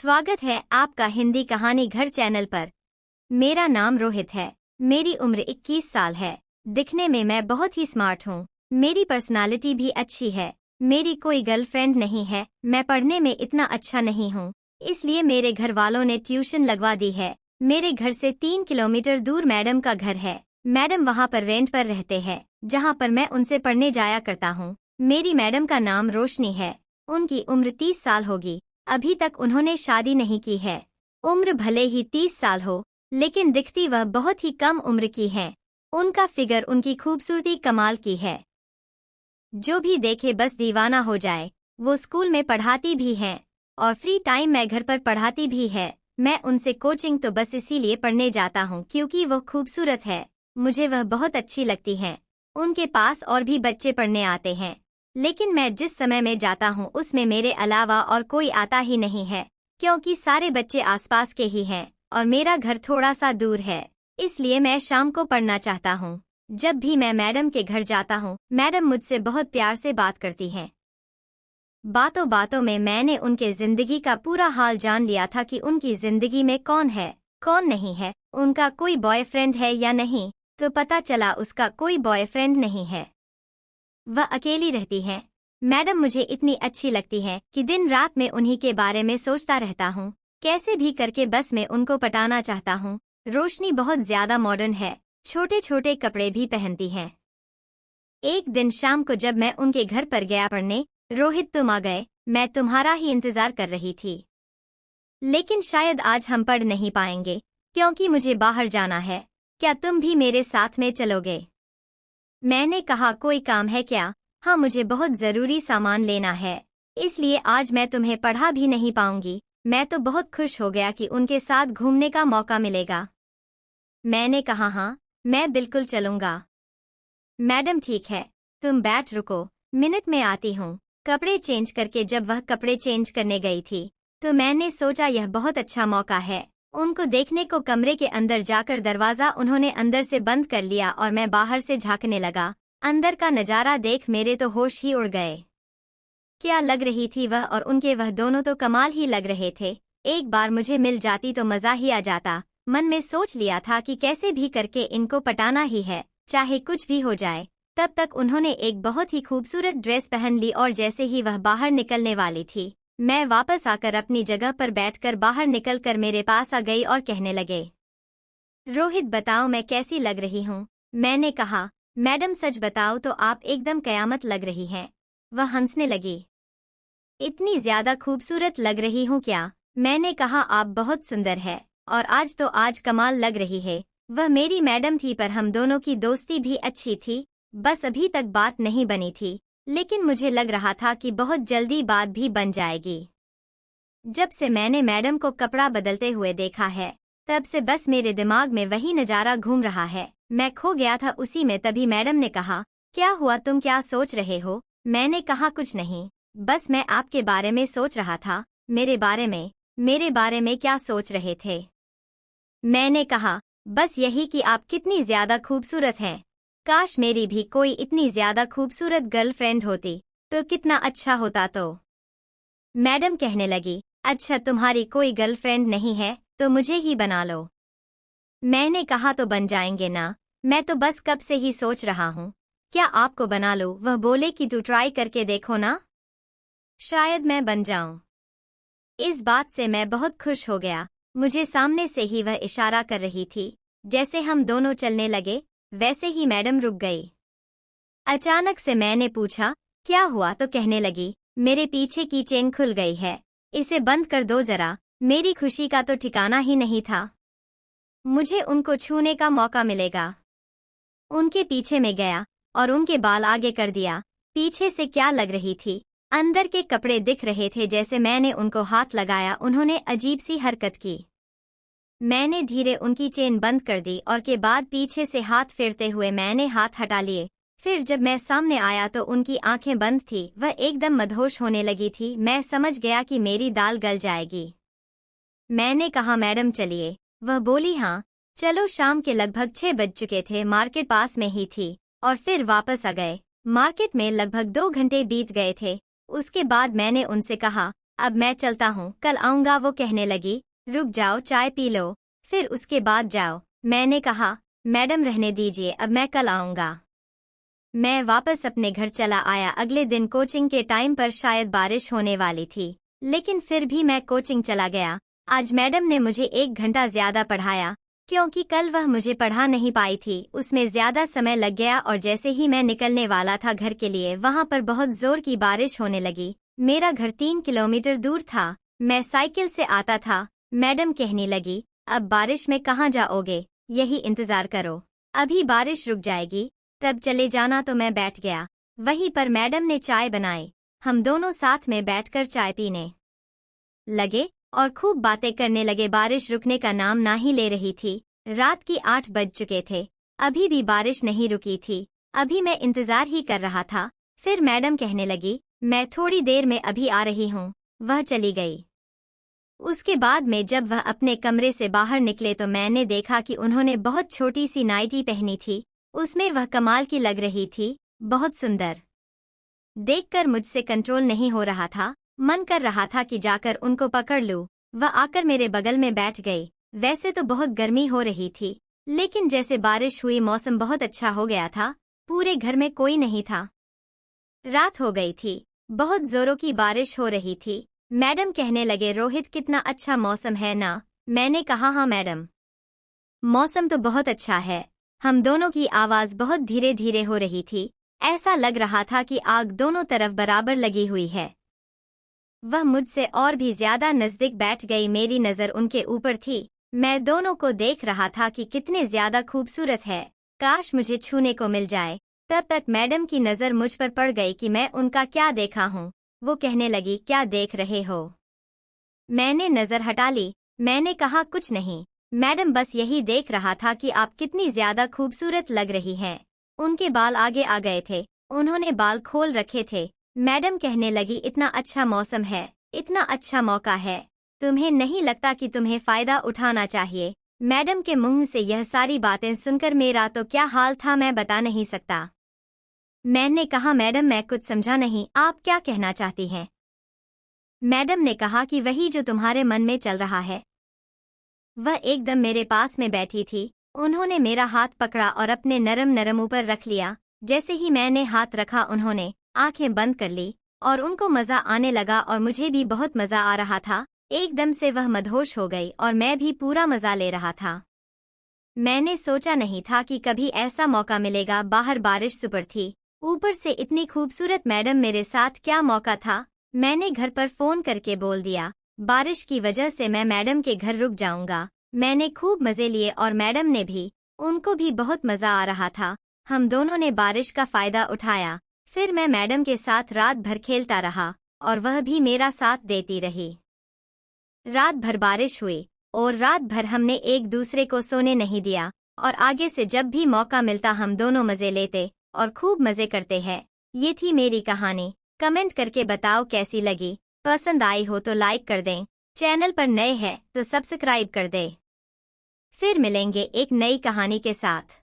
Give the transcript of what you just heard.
स्वागत है आपका हिंदी कहानी घर चैनल पर। मेरा नाम रोहित है। मेरी उम्र 21 साल है। दिखने में मैं बहुत ही स्मार्ट हूँ। मेरी पर्सनालिटी भी अच्छी है। मेरी कोई गर्लफ्रेंड नहीं है। मैं पढ़ने में इतना अच्छा नहीं हूँ, इसलिए मेरे घर वालों ने ट्यूशन लगवा दी है। मेरे घर से 3 किलोमीटर दूर मैडम का घर है। मैडम वहाँ पर रेंट पर रहते हैं, जहाँ पर मैं उनसे पढ़ने जाया करता हूँ। मेरी मैडम का नाम रोशनी है। उनकी उम्र 30 साल होगी। अभी तक उन्होंने शादी नहीं की है। उम्र भले ही 30 साल हो, लेकिन दिखती वह बहुत ही कम उम्र की हैं। उनका फिगर, उनकी खूबसूरती कमाल की है। जो भी देखे बस दीवाना हो जाए। वो स्कूल में पढ़ाती भी हैं और फ्री टाइम में घर पर पढ़ाती भी है। मैं उनसे कोचिंग तो बस इसीलिए पढ़ने जाता हूँ क्योंकि वो खूबसूरत है। मुझे वह बहुत अच्छी लगती हैं। उनके पास और भी बच्चे पढ़ने आते हैं, लेकिन मैं जिस समय में जाता हूँ उसमें मेरे अलावा और कोई आता ही नहीं है, क्योंकि सारे बच्चे आसपास के ही हैं और मेरा घर थोड़ा सा दूर है। इसलिए मैं शाम को पढ़ना चाहता हूँ। जब भी मैं मैडम के घर जाता हूँ, मैडम मुझसे बहुत प्यार से बात करती हैं। बातों बातों में मैंने उनके जिंदगी का पूरा हाल जान लिया था कि उनकी जिंदगी में कौन है, कौन नहीं है। उनका कोई बॉयफ्रेंड है या नहीं, तो पता चला उसका कोई बॉयफ्रेंड नहीं है। वह अकेली रहती हैं। मैडम मुझे इतनी अच्छी लगती है कि दिन रात में उन्हीं के बारे में सोचता रहता हूँ। कैसे भी करके बस मैं उनको पटाना चाहता हूँ। रोशनी बहुत ज्यादा मॉडर्न है। छोटे छोटे कपड़े भी पहनती हैं। एक दिन शाम को जब मैं उनके घर पर गया पढ़ने, रोहित तुम आ गए। मैं तुम्हारा ही इंतजार कर रही थी, लेकिन शायद आज हम पढ़ नहीं पाएंगे क्योंकि मुझे बाहर जाना है। क्या तुम भी मेरे साथ में चलोगे? मैंने कहा, कोई काम है क्या? हाँ, मुझे बहुत जरूरी सामान लेना है, इसलिए आज मैं तुम्हें पढ़ा भी नहीं पाऊंगी। मैं तो बहुत खुश हो गया कि उनके साथ घूमने का मौका मिलेगा। मैंने कहा, हाँ मैं बिल्कुल चलूंगा। मैडम ठीक है, तुम बैठ, रुको, मिनट में आती हूँ। कपड़े चेंज करके जब वह कपड़े चेंज करने गई थी तो मैंने सोचा यह बहुत अच्छा मौका है उनको देखने को। कमरे के अंदर जाकर दरवाजा उन्होंने अंदर से बंद कर लिया और मैं बाहर से झांकने लगा। अंदर का नजारा देख मेरे तो होश ही उड़ गए। क्या लग रही थी वह, और उनके वह दोनों तो कमाल ही लग रहे थे। एक बार मुझे मिल जाती तो मजा ही आ जाता। मन में सोच लिया था कि कैसे भी करके इनको पटाना ही है, चाहे कुछ भी हो जाए। तब तक उन्होंने एक बहुत ही खूबसूरत ड्रेस पहन ली और जैसे ही वह बाहर निकलने वाली थी, मैं वापस आकर अपनी जगह पर बैठकर बाहर निकलकर मेरे पास आ गई और कहने लगे, रोहित बताओ मैं कैसी लग रही हूँ? मैंने कहा, मैडम सच बताओ तो आप एकदम कयामत लग रही हैं। वह हंसने लगी। इतनी ज्यादा खूबसूरत लग रही हूँ क्या? मैंने कहा, आप बहुत सुंदर है और आज तो आज कमाल लग रही है। वह मेरी मैडम थी पर हम दोनों की दोस्ती भी अच्छी थी, बस अभी तक बात नहीं बनी थी, लेकिन मुझे लग रहा था कि बहुत जल्दी बात भी बन जाएगी। जब से मैंने मैडम को कपड़ा बदलते हुए देखा है, तब से बस मेरे दिमाग में वही नजारा घूम रहा है। मैं खो गया था उसी में। तभी मैडम ने कहा, क्या हुआ, तुम क्या सोच रहे हो? मैंने कहा, कुछ नहीं, बस मैं आपके बारे में सोच रहा था। मेरे बारे में क्या सोच रहे थे? मैंने कहा, बस यही कि आप कितनी ज्यादा खूबसूरत हैं। काश मेरी भी कोई इतनी ज्यादा खूबसूरत गर्लफ्रेंड होती तो कितना अच्छा होता। तो मैडम कहने लगी, अच्छा तुम्हारी कोई गर्लफ्रेंड नहीं है तो मुझे ही बना लो। मैंने कहा, तो बन जाएंगे ना, मैं तो बस कब से ही सोच रहा हूँ, क्या आपको बना लो? वह बोले कि तू ट्राई करके देखो ना, शायद मैं बन जाऊं। इस बात से मैं बहुत खुश हो गया। मुझे सामने से ही वह इशारा कर रही थी। जैसे हम दोनों चलने लगे, वैसे ही मैडम रुक गई। अचानक से मैंने पूछा, क्या हुआ? तो कहने लगी, मेरे पीछे की चेन खुल गई है, इसे बंद कर दो जरा। मेरी खुशी का तो ठिकाना ही नहीं था। मुझे उनको छूने का मौका मिलेगा। उनके पीछे में गया और उनके बाल आगे कर दिया। पीछे से क्या लग रही थी, अंदर के कपड़े दिख रहे थे। जैसे मैंने उनको हाथ लगाया, उन्होंने अजीब सी हरकत की। मैंने धीरे उनकी चेन बंद कर दी और के बाद पीछे से हाथ फेरते हुए मैंने हाथ हटा लिए। फिर जब मैं सामने आया तो उनकी आंखें बंद थी। वह एकदम मदहोश होने लगी थी। मैं समझ गया कि मेरी दाल गल जाएगी। मैंने कहा, मैडम चलिए। वह बोली, हाँ चलो। शाम के लगभग 6 बज चुके थे। मार्केट पास में ही थी और फिर वापस आ गए। मार्केट में लगभग 2 घंटे बीत गए थे। उसके बाद मैंने उनसे कहा, अब मैं चलता हूँ, कल आऊँगा। वो कहने लगी, रुक जाओ, चाय पी लो, फिर उसके बाद जाओ। मैंने कहा, मैडम रहने दीजिए, अब मैं कल आऊँगा। मैं वापस अपने घर चला आया। अगले दिन कोचिंग के टाइम पर शायद बारिश होने वाली थी, लेकिन फिर भी मैं कोचिंग चला गया। आज मैडम ने मुझे 1 घंटा ज्यादा पढ़ाया, क्योंकि कल वह मुझे पढ़ा नहीं पाई थी। उसमें ज्यादा समय लग गया और जैसे ही मैं निकलने वाला था घर के लिए, वहां पर बहुत जोर की बारिश होने लगी। मेरा घर 3 किलोमीटर दूर था। मैं साइकिल से आता था। मैडम कहने लगी, अब बारिश में कहाँ जाओगे, यही इंतजार करो, अभी बारिश रुक जाएगी तब चले जाना। तो मैं बैठ गया। वहीं पर मैडम ने चाय बनाई। हम दोनों साथ में बैठकर चाय पीने लगे और खूब बातें करने लगे। बारिश रुकने का नाम ना ही ले रही थी। रात की 8 बज चुके थे, अभी भी बारिश नहीं रुकी थी। अभी मैं इंतजार ही कर रहा था। फिर मैडम कहने लगी, मैं थोड़ी देर में अभी आ रही हूँ। वह चली गई। उसके बाद में जब वह अपने कमरे से बाहर निकले तो मैंने देखा कि उन्होंने बहुत छोटी सी नाइटी पहनी थी। उसमें वह कमाल की लग रही थी, बहुत सुंदर। देखकर मुझसे कंट्रोल नहीं हो रहा था। मन कर रहा था कि जाकर उनको पकड़ लूं। वह आकर मेरे बगल में बैठ गई। वैसे तो बहुत गर्मी हो रही थी, लेकिन जैसे बारिश हुई, मौसम बहुत अच्छा हो गया था। पूरे घर में कोई नहीं था। रात हो गई थी, बहुत जोरों की बारिश हो रही थी। मैडम कहने लगे, रोहित कितना अच्छा मौसम है ना। मैंने कहा, हाँ मैडम, मौसम तो बहुत अच्छा है। हम दोनों की आवाज बहुत धीरे धीरे हो रही थी। ऐसा लग रहा था कि आग दोनों तरफ बराबर लगी हुई है। वह मुझसे और भी ज्यादा नजदीक बैठ गई। मेरी नजर उनके ऊपर थी। मैं दोनों को देख रहा था कि कितने ज्यादा खूबसूरत है। काश मुझे छूने को मिल जाए। तब तक मैडम की नजर मुझ पर पड़ गई कि मैं उनका क्या देखा हूँ। वो कहने लगी, क्या देख रहे हो। मैंने नजर हटा ली। मैंने कहा, कुछ नहीं मैडम, बस यही देख रहा था कि आप कितनी ज्यादा खूबसूरत लग रही हैं। उनके बाल आगे आ गए थे। उन्होंने बाल खोल रखे थे। मैडम कहने लगी, इतना अच्छा मौसम है, इतना अच्छा मौका है, तुम्हें नहीं लगता कि तुम्हें फायदा उठाना चाहिए। मैडम के मुंह से यह सारी बातें सुनकर मेरा तो क्या हाल था मैं बता नहीं सकता। मैंने कहा, मैडम मैं कुछ समझा नहीं, आप क्या कहना चाहती हैं। मैडम ने कहा कि वही जो तुम्हारे मन में चल रहा है। वह एकदम मेरे पास में बैठी थी। उन्होंने मेरा हाथ पकड़ा और अपने नरम नरम ऊपर रख लिया। जैसे ही मैंने हाथ रखा, उन्होंने आंखें बंद कर ली और उनको मजा आने लगा और मुझे भी बहुत मजा आ रहा था। एकदम से वह मदहोश हो गई और मैं भी पूरा मजा ले रहा था। मैंने सोचा नहीं था कि कभी ऐसा मौका मिलेगा। बाहर बारिश सुपर थी, ऊपर से इतनी खूबसूरत मैडम मेरे साथ, क्या मौका था। मैंने घर पर फोन करके बोल दिया, बारिश की वजह से मैं मैडम के घर रुक जाऊंगा। मैंने खूब मजे लिए और मैडम ने भी, उनको भी बहुत मजा आ रहा था। हम दोनों ने बारिश का फायदा उठाया। फिर मैं मैडम के साथ रात भर खेलता रहा और वह भी मेरा साथ देती रही। रात भर बारिश हुई और रात भर हमने एक दूसरे को सोने नहीं दिया और आगे से जब भी मौका मिलता हम दोनों मजे लेते और खूब मजे करते हैं। ये थी मेरी कहानी। कमेंट करके बताओ कैसी लगी। पसंद आई हो तो लाइक कर दें। चैनल पर नए हैं तो सब्सक्राइब कर दें। फिर मिलेंगे एक नई कहानी के साथ।